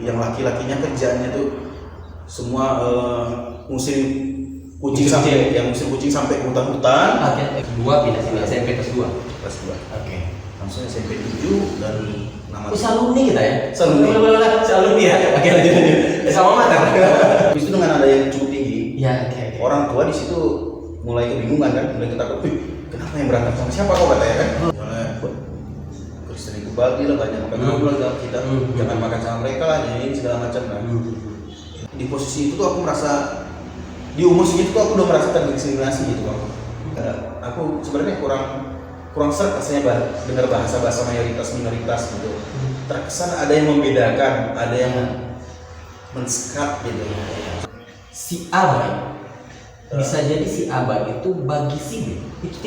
yang laki-lakinya kerjaannya tuh semua musim kucing sampai ke hutan-hutan. Oke, dua pindah sini SMP kelas 2. Kelas 2. Oke. Langsung SMP 7 dan nama Saluni kita ya? Saluni ya. Oke, lanjut. Sama mater. Habis itu dengan ada yang cukup tinggi. Ya, oke. Orang tua di situ mulai kebingungan kan, mulai ketakutan. Kenapa yang berantem sama siapa kok katanya kan? Soalnya Kristen itu bagi lah banyak makan keluarga kita, jangan makan sama mereka lah, ini segala macam kan. Di posisi itu tuh aku merasa di umur segitu tuh aku udah merasa terdiskriminasi gitu bang. Aku sebenarnya kurang seret rasanya dengar bahasa mayoritas minoritas gitu. Terkesan ada yang membedakan, ada yang mensekat gitu. Si abai bisa jadi si abai itu bagi si B itu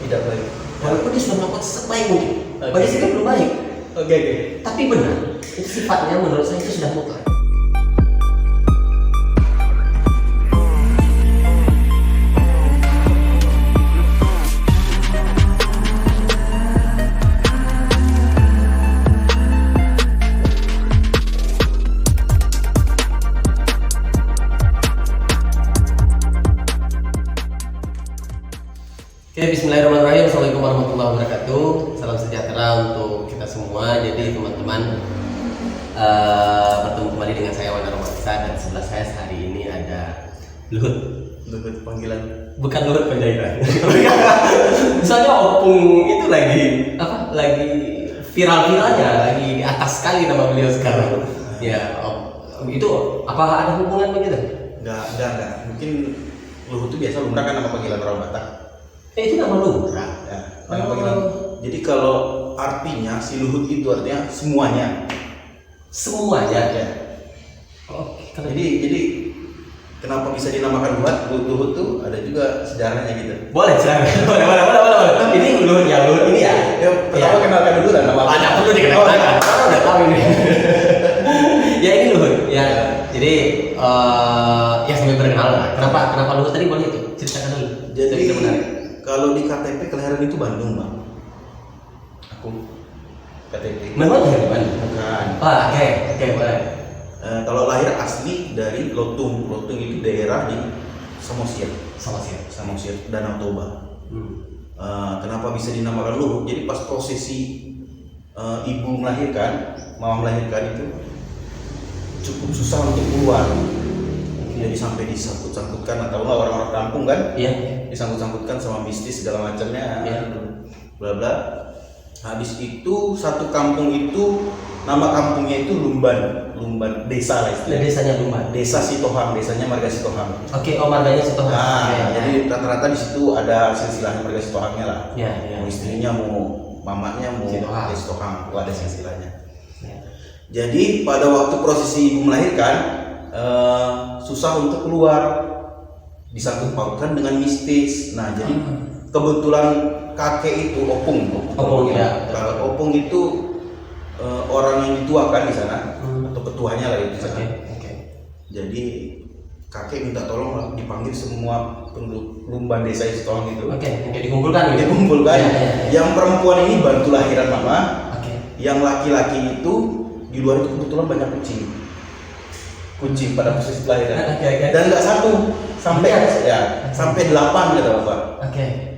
tidak baik. Walaupun dia sudah melakukan sebaik mungkin, bagi si B belum baik. Oke. Tapi benar, itu sifatnya menurut saya itu sudah mutlak. Oke, bismillahirrahmanirrahim. Assalamualaikum warahmatullahi wabarakatuh. Salam sejahtera untuk kita semua. Jadi teman-teman, bertemu kembali dengan saya Wana Romansa, dan sebelah saya hari ini ada Luhut Panggilan bukan Luhut Panjaitan. Misalnya opung itu lagi viral-viralnya, lagi di atas sekali nama beliau sekarang. Ya, itu apa ada hubungan begitu? Enggak. Mungkin Luhut itu biasa lumrah kan nama panggilan orang Batak. Itu nama lumrah. Ya, nama panggilan. Jadi kalau artinya si Luhut itu artinya semuanya. Ya. Oke. Jadi kenapa bisa dinamakan Luhut tuh ada juga sejarahnya gitu. Boleh. Ini Luhut ini ya. Pertama kenalkan dulu lah nama. Ada perlu dikenalkan. Udah tahu ini. Ya ini Luhut. Ya. Jadi ya sambil berkenalan lah. Kenapa Luhut tadi, boleh itu ceritakan dulu. Jadi kalau di KTP kelahiran itu Bandung bang. Aku KTP. Memang lahir di Bandung? Bukan. Oke, boleh. Kalau lahir asli dari Lotung itu daerah di Samosir, Danau Toba. Kenapa bisa dinamakan Luhut? Jadi pas prosesi ibu melahirkan, mama melahirkan itu cukup susah untuk keluar. Jadi sampai disangkut-sangkutkan, atau nggak orang-orang kampung kan? Iya. Disangkut-sangkutkan sama mistis segala macamnya, bla bla. Habis itu satu kampung itu nama kampungnya itu Lumban desa lah istilahnya. Desanya Lumban. Desa Sitohang, desanya Marga Sitohang. Oke, marganya Sitohang. Nah, jadi rata-rata di situ ada silsilahnya Marga Sitohangnya lah. Iya. Mau istrinya, mau mamanya, mau Sitohang, itu ada silsilahnya. Ya. Jadi pada waktu prosesi ibu melahirkan susah untuk keluar, disangkut pautkan dengan mistis. Nah, jadi kebetulan kakek itu opung ya. Kalau opung itu orang yang dituakan di sana, atau ketuanya lah di sana. Jadi kakek minta tolong lah, dipanggil semua penduduk Lumban desa Sitohang itu. Dikumpulkan. Ya. Yang perempuan ini bantu lahiran mama. Yang laki-laki itu di luar itu kebetulan banyak kucing pada posisi kelahiran. Dan nggak satu, sampai 8 gitu bapak.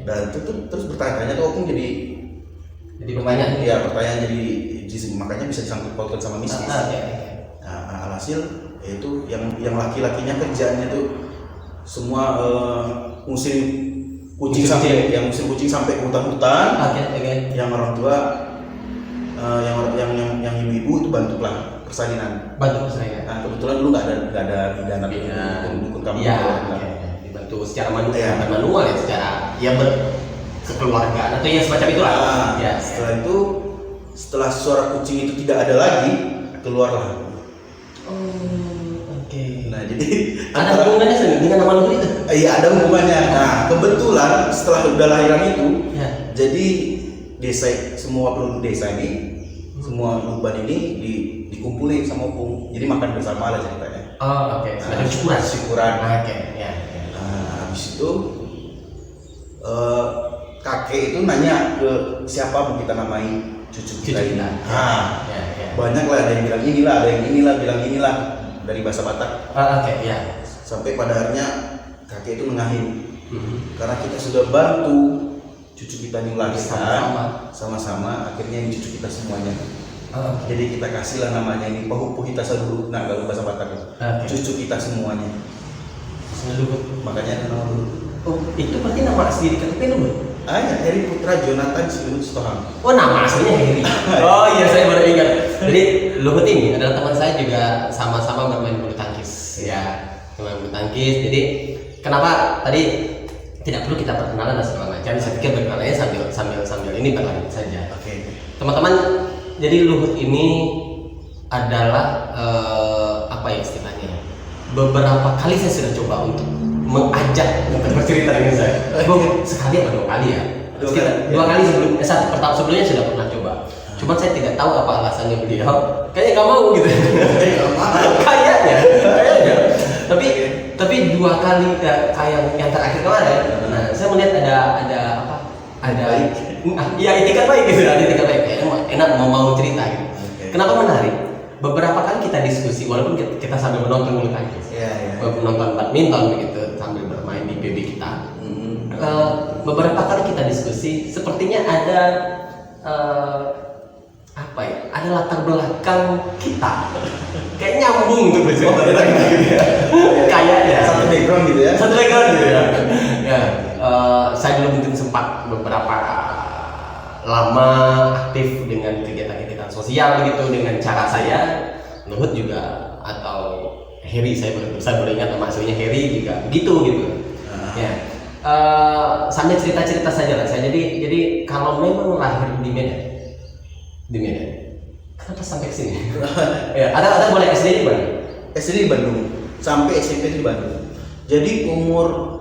Dan itu terus bertanya-tanya tuh opung jadi pertanyaan. Ya, pertanyaan jadi makanya bisa disangkut pautkan sama mistis. Nah, alhasil yaitu yang laki-lakinya kerjaannya tuh semua musim kucing sampai ke hutan-hutan. Yang orang tua yang ibu-ibu itu bantu persalinan. Nah, kebetulan dulu nggak ada bidan dukun kampung. Dibantu secara manual ya, secara kekeluargaan atau yang semacam itulah. Setelah itu, setelah suara kucing itu tidak ada lagi, keluarlah. Nah, jadi ada hubungannya dengan nama Luhut itu? Iya, ada hubungannya. Nah, kebetulan setelah udah lahiran itu, jadi semua penduduk desa ini, semua Lumban ini dikumpulin sama opung. Jadi makan bersama lah ceritanya. Semacam syukuran. Nah, habis itu kakek itu nanya ke siapa mau kita namai cucu kita ini. Banyak lah, ada yang bilang inilah, ada yang inilah, bilang inilah dari bahasa Batak. Oke, ya. Sampai pada akhirnya kakek itu nengahin. Karena kita sudah bantu cucu kita ini melahirkan sama-sama, akhirnya ini cucu kita semuanya. Jadi kita kasihlah namanya ini Pahupuhita Sadulu. Nah, kalau bahasa Batak cucu kita semuanya. Luhut. Makanya ada nama Luhut. Oh, itu berarti nama asli di KTP Luhut? Ya, Heri Putra Jonathan Luhut Sitohang. Oh, nama aslinya Heri. Oh iya, saya baru ingat. Jadi Luhut ini adalah teman saya juga sama-sama bermain bulu tangkis. Ya, bermain bulu tangkis. Jadi kenapa tadi tidak perlu kita perkenalan dan segala macam? Saya pikir berkenalannya sambil ini berlanjut saja. Oke. Teman-teman, jadi Luhut ini adalah apa ya istilahnya? Beberapa kali saya sudah coba untuk mengajak untuk bercerita dengan saya. Sekali atau 2 kali ya? Dua kali sebelumnya sudah pernah coba. Cuman saya tidak tahu apa alasannya beliau. Kayaknya nggak mau gitu. Kayaknya. Tapi 2 kali kayak yang terakhir kemarin. Nah, saya melihat ada apa? Ya etikat baik gitu. Ada etikat baik. Kayaknya enak mau cerita gitu. Kenapa menarik? Beberapa kali kita diskusi, walaupun kita sambil menonton bulu tangkis, menonton badminton begitu, sambil bermain di PB kita. Beberapa kali kita diskusi, sepertinya ada apa ya? Ada latar belakang kita, kayak nyambung untuk bercerita gitu ya. Kayaknya Satu background gitu ya. Satu background gitu ya. Saya dulu mungkin sempat beberapa lama aktif dengan kegiatan-kegiatan sosial begitu dengan cara saya. Luhut juga atau Heri, saya baru ingat nama aslinya Heri juga gitu. Ya, sambil cerita saja lah. Saya jadi kalau memang lahir di Medan, kenapa sampai sini? Ya, ada boleh SD di mana? SD di Bandung, sampai SMP di Bandung. Jadi umur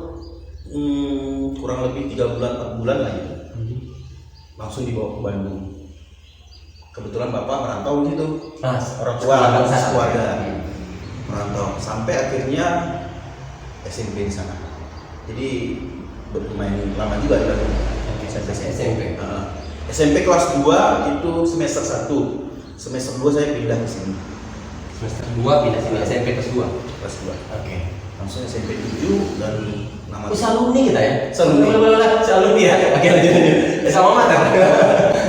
kurang lebih 3 bulan 4 bulan lah gitu. Langsung dibawa ke Bandung. Kebetulan bapak merantau gitu, orang tua keluarga merantau sampai akhirnya SMP di sana. Jadi bermain lama juga di Bandung. SMP. SMP kelas 2 itu semester 1. Semester 2 saya pindah ke sini. Semester 2 pindah sini, SMP kelas 2. Kelas 2. Oke. Langsung SMP 7 dan nama alumni kita ya? Alumni ya? Oke, lanjut. Sama mater.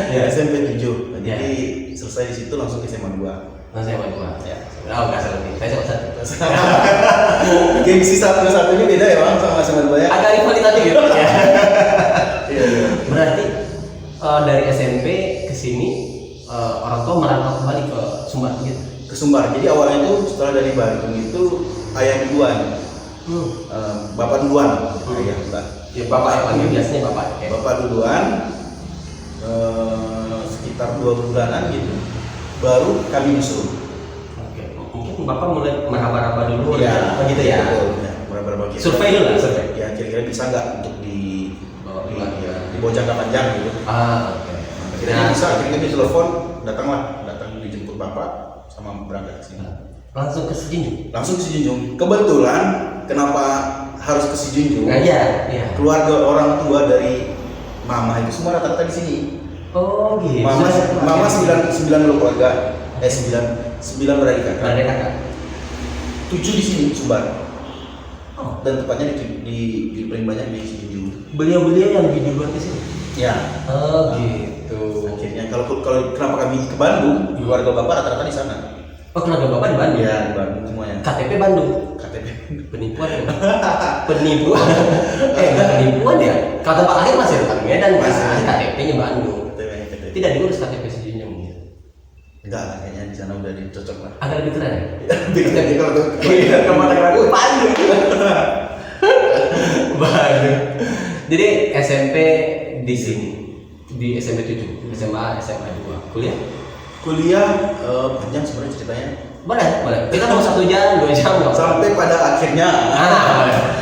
Ya, SMP 7. Jadi selesai di situ langsung ke SMA 2. Langsung SMA 2. Ya. Oh, enggak salah. Saya SMA 1. Gengsi satu-satunya beda ya, Bang, sama SMA 2 ya. Agak rivalitatif gitu. Ya. Iya. Berarti dari SMP ke sini orang tua merantau kembali ke Sumbar gitu. Ke Sumbar. Jadi awalnya itu setelah dari Bandung itu ayah duluan. Bapak duluan. Ayah duluan. Ya, bapak yang panggil biasanya bapak. Ya. Bapak duluan sekitar 2 bulanan gitu. Baru kami nyusul. Oke. Mungkin bapak mulai meraba-raba dulu ya, gitu ya. Meraba-raba gitu. Survei dulu lah, survei. Ya, kira-kira bisa nggak untuk dibawa jangka panjang gitu. Oke. Akhirnya bisa, akhirnya ditelepon, datang dijemput bapak sama berangkat ke sini. Langsung ke Sijunjung. Langsung ke Sijunjung. Kebetulan kenapa harus ke Sijunjung? Iya. Keluarga orang tua dari mama itu semua rata-rata di sini. Oh gitu. Mama 9 keluarga. 9 beradik kakak. 7 di sini Sumbar. Oh. Dan tepatnya di paling banyak di Sijunjung. Beliau-beliau yang lebih duluan ke sini. Ya. Oh gitu. Akhirnya kalau kenapa kami ke Bandung, keluarga bapak rata-rata di sana. Oh, keluarga bapak di Bandung? Iya, di Bandung semuanya. KTP Bandung. KTP. Penipuan ya? Penipuan? Enggak penipuan ya? Kalau tempat lahir masih di Medan, masih KTP-nya Bandung. KTP. Tidak diurus KTP Sijunjung ya? Enggak lah, kayaknya di sana udah dicocok lah. Agak lebih keren ya? Jadi kalau tuh Bandung. Bandung. Jadi SMP di sini, di SMP 7, SMA 2, kuliah panjang sebenarnya ceritanya. Boleh. Kita mau 1 jam, 2 jam nggak? Sampai pada akhirnya.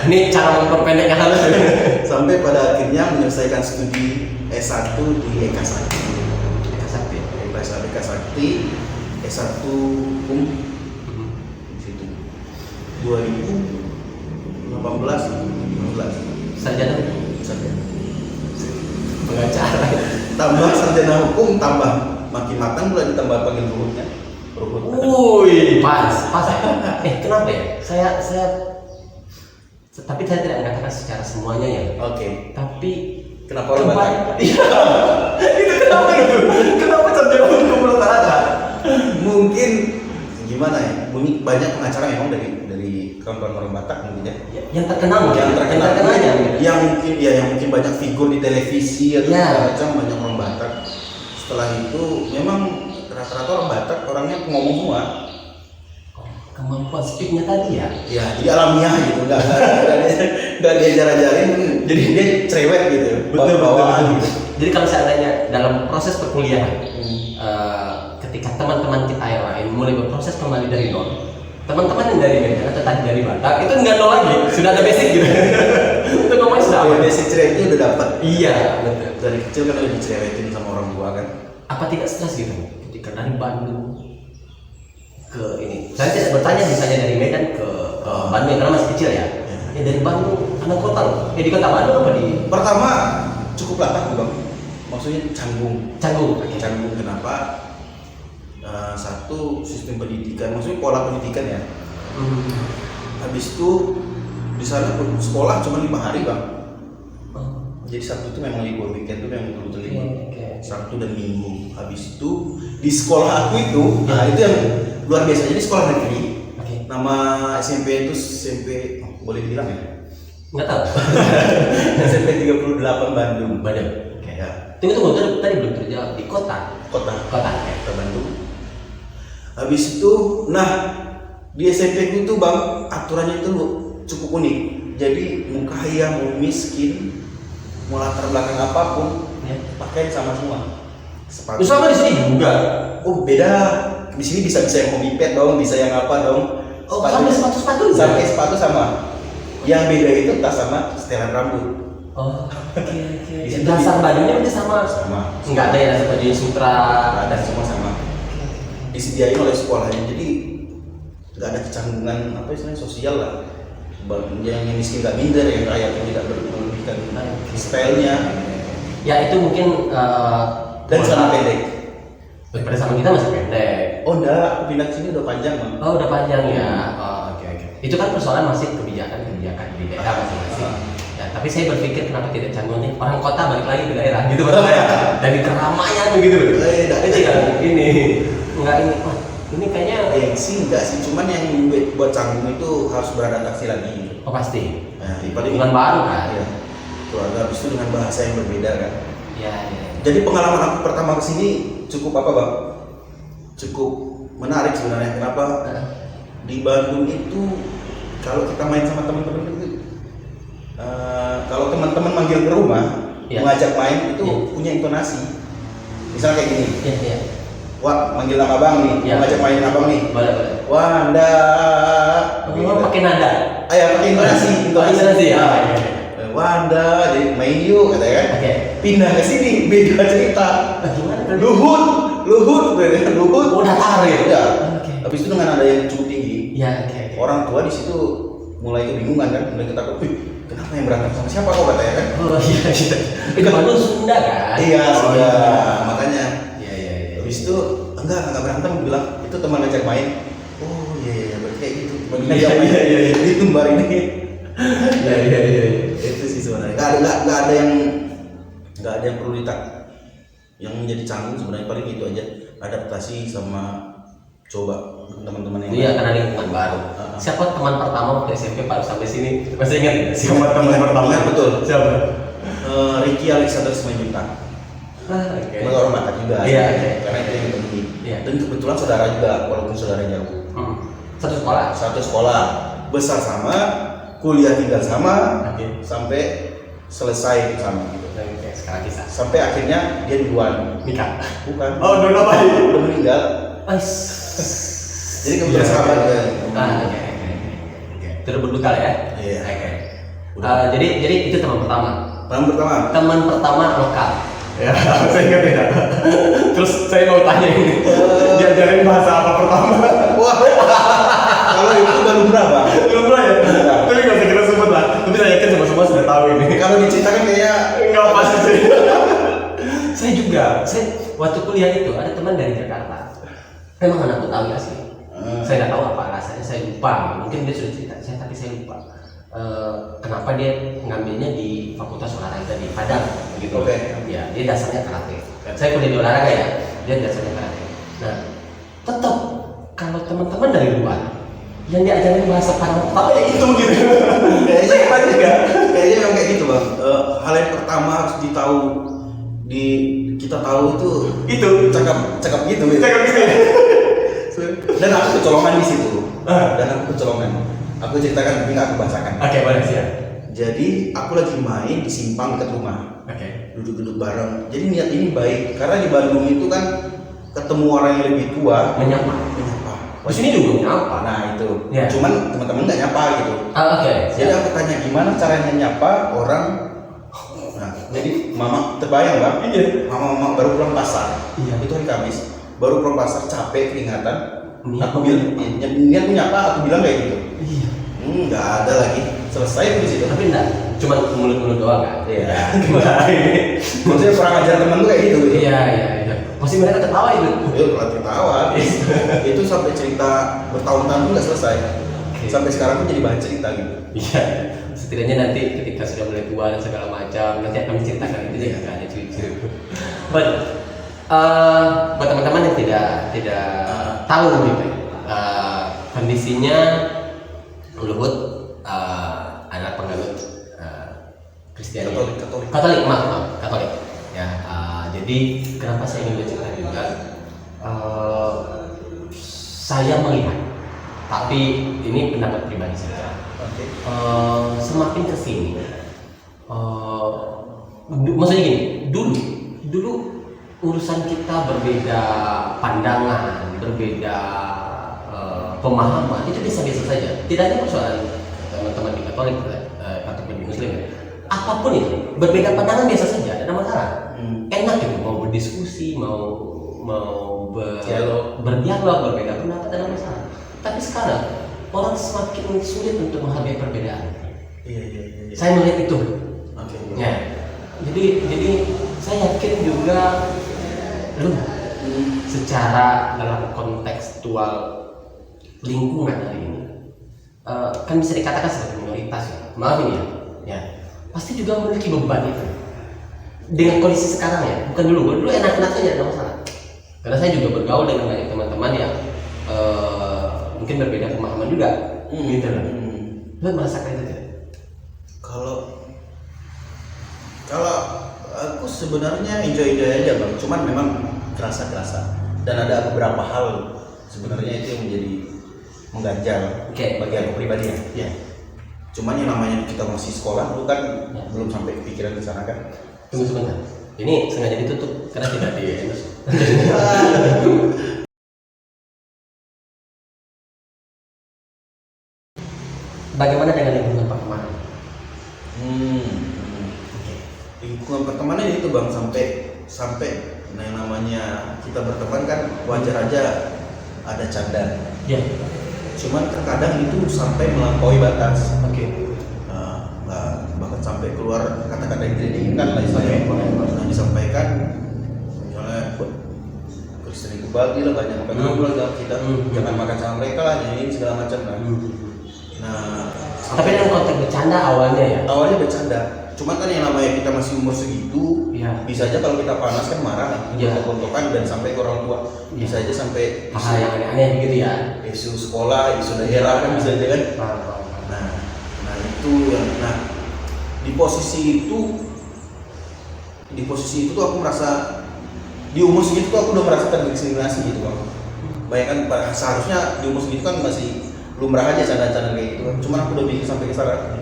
Ini cara memperpendeknya halus. Sampai pada akhirnya menyelesaikan studi S1 di Eka Sakti. Eka Sakti, S1 Hukum di situ. 2018. Sarjana Sarjana. pengacara. Tambah sarjana hukum, tambah makin matang pula ditambah panggil Ruhutnya. Ruhut. Wih, pas. Kenapa ya? Tapi saya tidak mengatakan secara semuanya ya. Oke. Tapi Kenapa orang Batak? Iya. Itu kenapa itu? Kenapa cenderung ke utara? Mungkin gimana ya? Banyak pengacara memang dari kawan-kawan orang Batak mungkin ya. Yang terkenal yang mungkin banyak figur di televisi atau segala macam, banyak orang Batak. Setelah itu memang rata-rata orang Batak orangnya ngomong semua. Kemampuan speaknya tadi ya? Ya, jadi alamiah gitu, nggak diajar-ajarin, jadi dia cerewet gitu, betul. Jadi kalau seandainya dalam proses perkuliahan, ketika teman-teman kita yang lain mulai berproses kembali dari nol, teman-teman yang dari Medan atau tadi dari Batak itu nggak nol lagi, sudah ada basic gitu. Itu ngomongnya sudah ada. Basic cerewetnya udah dapat. Iya, betul. Dari kecil kan udah dicerewetin sama orang tua kan. Apa tidak stres gitu ketika dari Bandung ke ini? Saya tidak bertanya misalnya dari Medan ke Bandung karena masih kecil ya. Ya dari Bandung, anak kota loh. Ya di kota Bandung apa di? Pertama cukup latah bang. Maksudnya canggung. Okay. Canggung kenapa? Satu sistem pendidikan, maksudnya pola pendidikan ya. Habis itu di sana sekolah cuma 5 hari bang. Jadi Sabtu itu memang libur, weekend itu memang betul-betul libur. Sabtu dan Minggu. Habis itu di sekolah aku itu, nah itu yang luar biasa. Jadi sekolah negeri. Nama SMP itu SMP, boleh dibilang ya? Nggak tahu. SMP 38 Bandung. Oke. Ya. Tunggu, tadi belum terjawab di kota. Kota Bandung. Habis itu, nah di SMP itu bang, aturannya itu cukup unik. Jadi mau kaya, mau miskin, mau latar belakang apapun, pakaian sama semua. Sepatu. Sama di sini juga. Oh beda. Di sini bisa yang hobi pet dong, bisa yang apa dong. Sampai sepatu. Sampai sepatu sama. Yang beda itu tas sama setelan rambut. Oke. Dasar bajunya udah sama. Enggak ada ya dasar baju sutra, ada semua sama. Disediain oleh sekolahnya, jadi nggak ada kecanggungan apa istilahnya sosial lah. Yang miskin nggak minder, yang kaya pun tidak berlebihan stylenya. Ya itu mungkin dan celana pendek. Pada sama kita masih pendek. Oh enggak, aku pindah ke sini udah panjang bang. Oh udah panjang ya. Oke. Itu kan persoalan masih kebijakan di daerah masing-masing. Ya, tapi saya berpikir kenapa tidak canggung nih orang kota balik lagi ke daerah gitu maksud saya. Dari keramaian begitu loh. Itu ya ini enggak ini. Ini kayaknya sih enggak sih, cuman yang buat canggung itu harus beradaptasi lagi. Oh pasti. Nah, dengan baru kan. Ya. Keluarga habis itu dengan bahasa yang berbeda kan. Iya. Jadi pengalaman aku pertama kesini cukup apa bang? Cukup menarik sebenarnya. Kenapa? Di Bandung itu kalau kita main sama teman-teman itu, kalau teman-teman manggil ke rumah, mengajak main itu punya intonasi. Misalnya kayak gini. Iya. Wah, manggil nama abang nih, mengajak main abang nih. Boleh. Wanda. Pakai nada. Pakai intonasi. Ya. Wanda, jadi main yuk katanya kan. Oke. Pindah ke sini beda cerita. Gimana? Luhut. Oh, datar ya. Udah. Habis itu dengan ada yang cukup tinggi. Ya, oke. Orang tua di situ mulai kebingungan kan, mulai ketakutan. Kenapa yang berantem sama siapa kok katanya kan? Oh iya. Itu Bandung Sunda kan? Iya, Sunda. Makanya. Iya. Habis itu enggak berantem, bilang itu teman ngajak main. Oh iya, berarti kayak gitu. Iya. Itu bar ini. Iya. Itu sih sebenarnya. Enggak ada yang perlu yang menjadi canggung sebenarnya, paling itu aja, adaptasi sama coba teman-teman yang iya karena lingkungan baru. Siapa teman pertama waktu SMP baru sampai sini? Masih ingat ya? Siapa teman pertama? Ingat betul. Siapa? Ricky Alexander Simanjuntak. Oke. Orang Batak juga. Iya. Karena itu yang ketemu. Iya. Dan kebetulan saudara juga, walaupun saudara jauh. Satu sekolah, besar sama, kuliah tinggal sama, sampai selesai sama gitu. Oke, sekarang kisah. Sampai akhirnya dia duluan nikah. Bukan. Oh, dulu apa? Udah meninggal. Jadi kebetulan sahabat ya. Oke. Terus berduka ya? Iya. Oke. Jadi itu teman pertama. Teman pertama lokal. Ya, saya ingat ya. Terus saya mau tanya ini. Diajarin bahasa apa pertama? Wah. Kalau itu udah lumrah bang. Lumrah ya. Tapi nggak usah kita sebut lah. Tapi saya yakin semua sudah tahu ini. Kalau diceritakan kayak nggak pas sih. Saya juga. waktu kuliah itu ada teman dari Jakarta. Memang anak Betawi asli. Saya nggak tahu apa alasannya, saya lupa. Mungkin dia sudah cerita saya, tapi saya lupa. Kenapa dia ngambilnya di Fakultas Olahraga di Padang, begitu? Ya, dia dasarnya karate. Saya kuliah di olahraga ya, dia dasarnya karate. Nah, tetap kalau teman-teman dari luar yang diajarin bahasa Padang, tapi ya itu gitu. Kayaknya memang kayak gitu bang. Hal yang pertama harus kita tahu itu cakap gitu. Dan aku kecolongan di situ. Aku ceritakan tapi nggak aku bahasakan. Oke, boleh siap. Jadi aku lagi main di simpang dekat rumah. Oke. Duduk-duduk bareng. Jadi niat ini baik karena di Bandung itu kan ketemu orang yang lebih tua Menyapa. Di sini juga menyapa. Nah itu. Ya. Cuman teman-teman nggak nyapa gitu. Oke. Jadi aku tanya gimana caranya nyapa orang. Nah, jadi mama terbayang bang. Iya. Mama baru pulang pasar. Iya. Itu hari Kamis. Baru pulang pasar capek keringatan. Niat Aku bilang niat menyapa. Aku bilang kayak gitu. Iya. Nggak ada lagi. Selesai di situ. Tapi enggak, cuma mulut-mulut doang kan? Iya. Maksudnya kurang ajar temen tuh kayak gitu. Iya. Pasti mereka ketawa itu. Kalau ketawa. Itu sampai cerita bertahun-tahun tuh nggak selesai. Sampai sekarang pun jadi bahan cerita gitu. Iya. Setidaknya nanti ketika sudah mulai tua dan segala macam, nanti akan menceritakan itu dia nggak ada cucu. Buat teman-teman yang tidak tahu gitu, kondisinya Luhut adalah penganut Kristiani. Katolik. Ya, jadi kenapa saya ingin bercerita juga? Saya melihat, tapi ini pendapat pribadi saya. Semakin kesini, maksudnya gini, dulu urusan kita berbeda pandangan, berbeda pemahaman itu biasa-biasa saja. Tidak ada persoalan teman-teman di Katolik ataupun di Muslim. Apapun itu, berbeda pandangan biasa saja, tidak ada masalah. Enak gitu, mau berdiskusi, mau berdialog, berbeda pendapat, tidak ada masalah. Tapi sekarang orang semakin sulit untuk menghargai perbedaan. Iya. Saya melihat itu. Ya. Jadi saya yakin juga secara dalam kontekstual lingkungan hari ini kan bisa dikatakan sebagai minoritas ya. Maaf ini ya. Pasti juga memiliki beban itu. Dengan kondisi sekarang ya, bukan dulu enak-enak saja, tidak masalah. Karena saya juga bergaul dengan banyak teman-teman yang mungkin berbeda pemahaman juga, gitu loh. Lo merasakan itu tidak? Kalau aku sebenarnya enjoy aja bang, cuman memang kerasa dan ada beberapa hal sebenarnya itu yang menjadi mengganjal bagi aku pribadi ya. Cuman yang namanya kita masih sekolah dulu kan belum sampai kepikiran ke sana kan. Tunggu sebentar, ini sengaja ditutup karena tidak di endorse. Bagaimana dengan lingkungan pertemanan? Lingkungan pertemanan itu bang sampai yang namanya kita berteman kan wajar aja ada canda. Ya. Cuman terkadang itu sampai melampaui batas. Bahkan sampai keluar kata-kata yang tidak diinginkan lah istilahnya. Nah disampaikan misalnya Kristen itu bagi lah banyak makan dulu lah kita jangan makan sama mereka lah ini segala macam kan. Nah tapi dalam konteks bercanda awalnya bercanda. Cuman kan yang namanya kita masih umur segitu, bisa aja kalau kita panas kan marah, kontok-kontokan dan sampai ke orang tua, bisa aja sampai hal yang aneh-aneh gitu ya. Isu sekolah, isu daerah kan bisa aja kan. Nah itu yang di posisi itu tuh aku merasa di umur segitu tuh aku udah merasa terdiskriminasi gitu bang. Bayangkan seharusnya di umur segitu kan masih lumrah aja canda-canda kayak gitu kan. Cuman aku udah bikin sampai kesana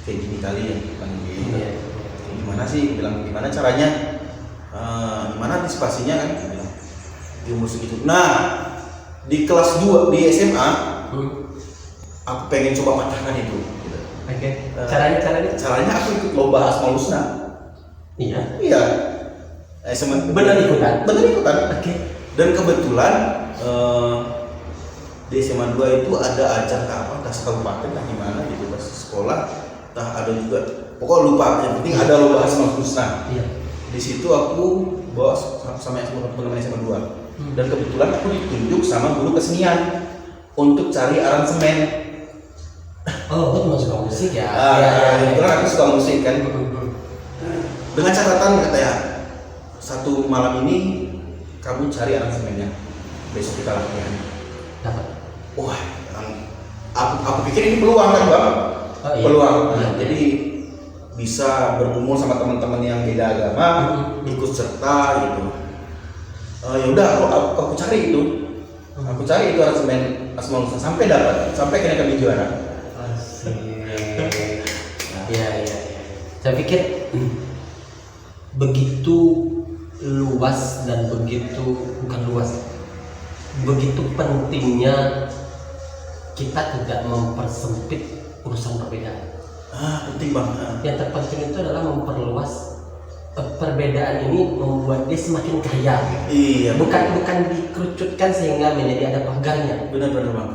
kayak gini kali ya bukan gitu. Gimana sih bilang gimana caranya gimana antisipasinya kan bilang di umur segitu. Nah di kelas 2 di SMA aku pengen coba patahkan itu gitu. Caranya aku ikut lomba Asmaul Husna. Iya benar ikutan. Dan kebetulan di SMA 2 itu ada ajang kas kabupaten lah gimana gitu pas sekolah. Ada juga pokoknya lupa yang penting ada lomba Asmaul Husna. Di situ aku bos sama teman-teman SMA 2. Dan kebetulan aku ditunjuk sama guru kesenian untuk cari aransemen. Oh, lu suka musik ya? Kebetulan aku suka musik kan. Dengan catatan katanya, satu malam ini kamu cari aransemennya, besok kita latihan. Dapat. Wah, aku pikir ini peluang kan bang, peluang. Jadi bisa bergumul sama teman-teman yang beda agama, ikut serta gitu. Ya udah, aku cari itu, aransemen Asmaul Husna sampai dapat, sampai kena kami juara. Iya. Saya pikir begitu luas dan begitu pentingnya kita tidak mempersempit urusan perbedaan. Penting bang. Yang terpenting itu adalah memperluas perbedaan ini, membuat dia semakin kaya. Iya. Bukan dikerucutkan sehingga menjadi ada pagarnya. Benar bang.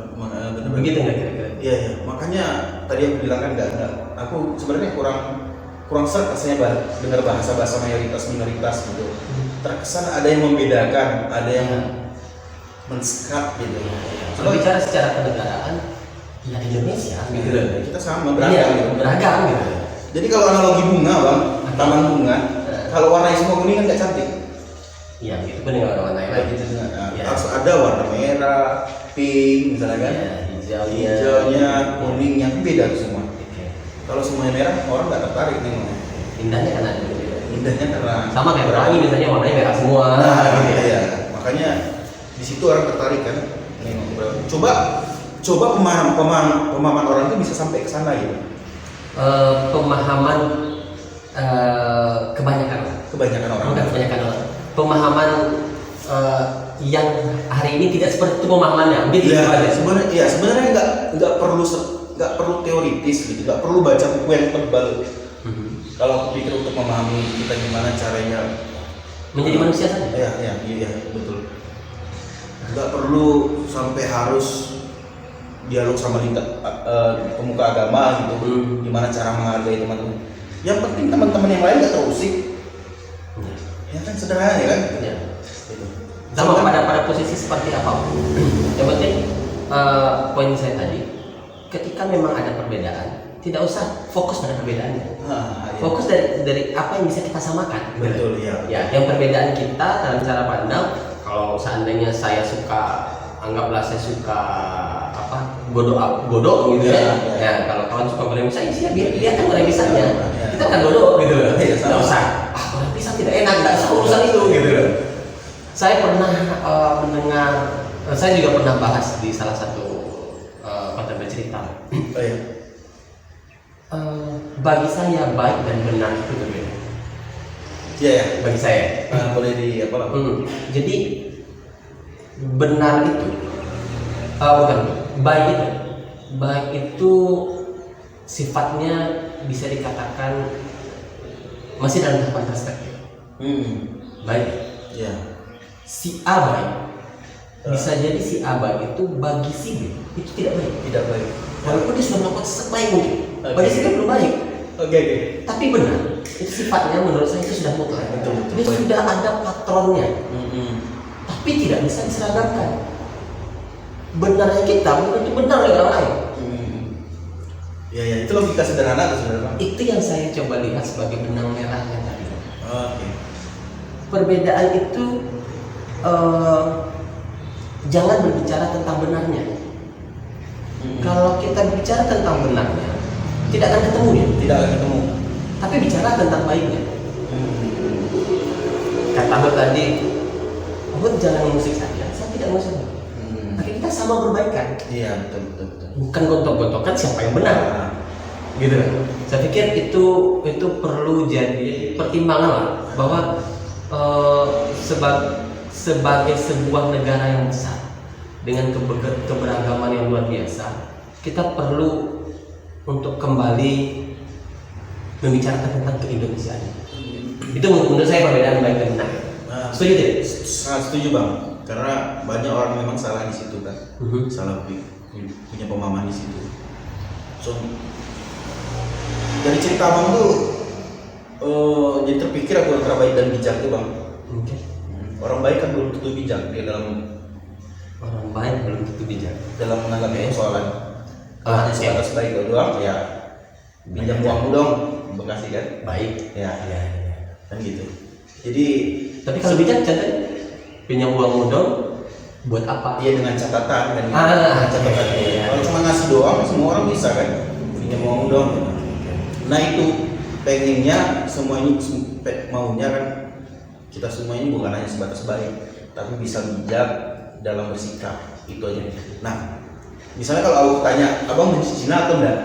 Begitu nggak kira-kira? Iya. Makanya tadi aku bilang kan nggak. Aku sebenarnya kurang seret rasanya dengar bahasa mayoritas minoritas gitu. Terkesan ada yang membedakan, ada yang mensekat gitu. Kalau bicara secara kenegaraan, ya Indonesia gitu loh. Kita sama beragam gitu. Beragam gitu. Jadi kalau analogi bunga bang, taman bunga, kalau warnanya semua kuning kan nggak cantik. Iya, itu pun dengan warna yang lain. Gitu, harus ada warna merah, pink misalnya kan. Hijaunya, kuningnya beda tuh semua. Kalau semuanya merah, orang nggak tertarik nih. Indahnya kan ada. Indahnya karena sama kayak pelangi misalnya warnanya merah semua. Gitu ya. Makanya di situ orang tertarik kan. Coba pemahaman orang itu bisa sampai ke sana gitu. Pemahaman kebanyakan orang. Bukan kebanyakan orang. Pemahaman yang hari ini tidak seperti itu pemahamannya. Sebenarnya nggak perlu teoritis gitu, nggak perlu baca buku yang tebal. Kalau aku pikir untuk memahami kita gimana caranya menjadi manusia saja. Iya betul. Nggak perlu sampai harus dialog sama pemuka agama gitu. Gimana cara menghargai teman-teman. Yang penting teman-teman yang lain nggak terusik. Ya kan sederhana ya kan. Ya. Sama pada posisi seperti apa. Yang penting poin saya tadi, ketika memang ada perbedaan, tidak usah fokus pada perbedaannya. Fokus dari apa yang bisa kita samakan. Betul ya. Yang perbedaan kita dalam cara pandang. Kalau seandainya saya suka, anggaplah saya suka godok gitu ya. Kalau kawan suka goreng pisang, dia kan goreng pisangnya. Kita kan godok gitu loh. Tidak usah. Goreng pisang tidak enak, tidak usah urusan itu gitu loh. Saya pernah mendengar, saya juga pernah bahas di salah satu konten bercerita. Bagi saya baik dan benar itu berbeda. Iya. Bagi saya. Boleh di apa lah? Jadi benar itu, bukan baik itu sifatnya bisa dikatakan masih dalam tahapan perspektif. Baik. Ya. Si A baik. Bisa jadi si A baik itu bagi si B itu tidak baik. Walaupun dia sudah melakukan sebaik mungkin. Bagi si B belum baik. Oke. Tapi benar. Itu sifatnya menurut saya itu sudah mutlak. Dia sudah ada patronnya. Tapi tidak bisa diseragamkan. Benarnya kita belum tentu benar oleh orang lain. Itu logika sederhana sebenarnya. Itu yang saya coba lihat sebagai benang merahnya tadi. Oke. Perbedaan itu jangan berbicara tentang benarnya. Kalau kita bicara tentang benarnya, tidak akan ketemu dia. Tidak akan ketemu. Tapi bicara tentang baiknya. Kata Bud tadi, Bud jangan musik saja. Saya tidak musik. Tapi kita sama berbaikan. Iya betul. Bukan gontok-gontokan siapa yang benar. Gitu. Saya pikir itu perlu jadi pertimbangan lah, bahwa sebagai sebuah negara yang besar dengan keberagaman yang luar biasa, kita perlu untuk kembali membicarakan tentang keindonesiaan. Itu menurut saya perbedaan baik dan benar. Setuju tidak? Sangat setuju bang, karena banyak orang memang salah di situ kan, salah punya pemahaman di situ. So dari cerita abang tuh jadi terpikir aku antara baik dan bijak tuh bang. Oke. Orang baik kan belum tentu bijak dia dalam belum tentu bijak. dalam menanggapi persoalan. Ah, Hanya sebatas baik doang, ya pinjam uangmu dong, Bekasi kan? Baik. Ya, Ya. kan gitu. Jadi Tapi kalau bijak contohnya pinjam uang dong buat apa? iya dengan catatan kan? Catatan. iya. Kalau cuma ngasih doang, semua orang bisa kan? Pinjam uangmu dong. Nah itu pengennya semua ini maunya kan kita semua ini bukan hanya sebatas baik, tapi bisa bijak dalam bersikap, itu aja. Nah, misalnya kalau aku tanya, abang benci Cina atau enggak?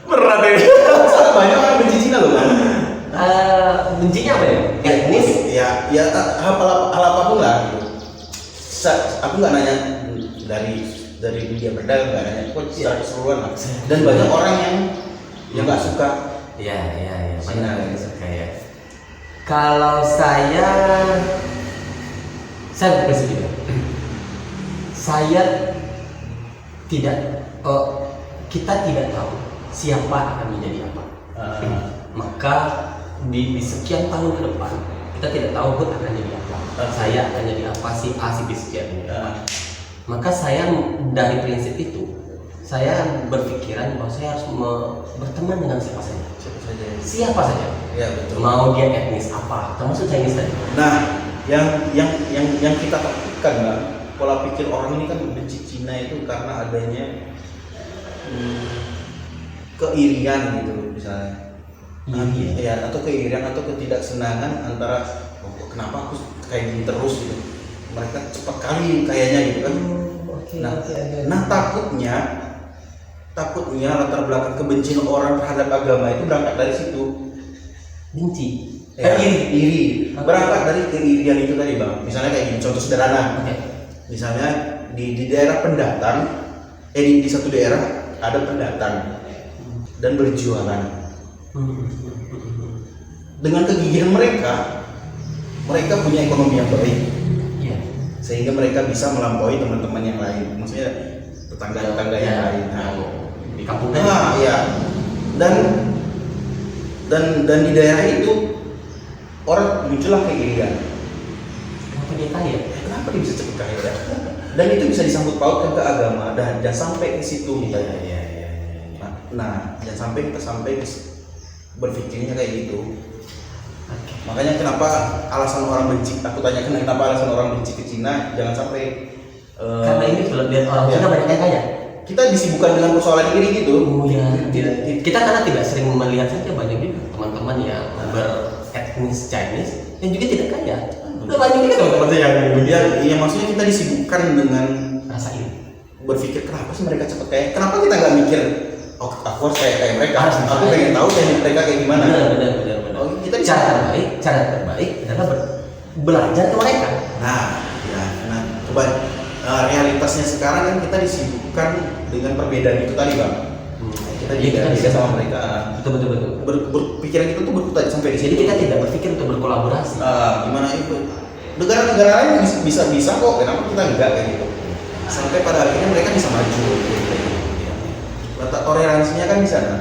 Berat ya. Banyak orang benci Cina loh kan? Bencinya apa ya? Etnis. Ya hal apapun lah gitu. Aku nggak nanya dari dunia berdagang, nggak nanya, kok secara keseluruhan lah. Dan banyak orang yang nggak suka. Iya. Cina, Banyak yang gitu. suka ya. Kalau saya prinsip juga. Saya tidak, kita tidak tahu siapa akan menjadi apa. Maka di sekian tahun ke depan kita tidak tahu Hud akan jadi apa. Saya akan jadi apa, si A, si B, si C akan jadi apa. Maka saya dari prinsip itu saya berpikiran bahwa saya harus berteman dengan siapa saja. Siapa saja. Ya betul. Mau dia etnis apa, termasuk Chinese tadi. Nah, yang kita takutkan kan, pola pikir orang ini kan benci Cina itu karena adanya keirian gitu misalnya. Ya, atau keirian atau ketidaksenangan antara kenapa aku kayak gini terus gitu. Mereka cepat kali kayaknya gitu kan. Nah, takutnya latar belakang kebencian orang terhadap agama itu berangkat dari situ. Benci. Ya, iri. Berangkat dari keirian itu tadi bang. Misalnya kayak gini, contoh sederhana. Misalnya di daerah pendatang, di satu daerah ada pendatang dan berjualan. Dengan kegigihan mereka punya ekonomi yang baik. Iya. Sehingga mereka bisa melampaui teman-teman yang lain. Maksudnya tetangga-tetangga yang lain. Di kampung tadi. Ya. Dan di daerah itu orang muncullah keirian. Kenapa dia kaya? Kenapa dia bisa cepat kaya? Dan itu bisa disangkut pautkan ke agama dan sampai ke situ gitu. Nah, jangan sampai kita berpikirnya kayak gitu. Makanya kenapa alasan orang benci? Aku tanyakan kenapa alasan orang benci ke Cina? Jangan sampai Karena ini kalau lihat orang Cina banyak yang kaya. Kita disibukkan dengan persoalan iri gitu. Kita karena tidak sering melihat saja banyak juga teman-teman yang beretnis Chinese yang juga tidak kaya. Banyak juga teman-teman saya yang maksudnya kita disibukkan dengan rasa iri. Berpikir kenapa sih mereka cepat kaya? Kenapa kita nggak mikir aku harus kayak mereka? Aku pengen tahu teknik mereka kayak gimana. Benar. Kita cara terbaik adalah belajar ke mereka. Nah, coba realitasnya sekarang kan kita disibukkan dengan perbedaan itu tadi bang. Kita beda sama mereka. Betul. Berpikiran kita tuh berputar sampai di sini. Jadi kita tidak berpikir untuk berkolaborasi. Gimana itu? Negara-negara lain bisa kok. Kenapa kita enggak kayak gitu? Sampai pada akhirnya mereka bisa maju. Letak toleransinya kan di sana.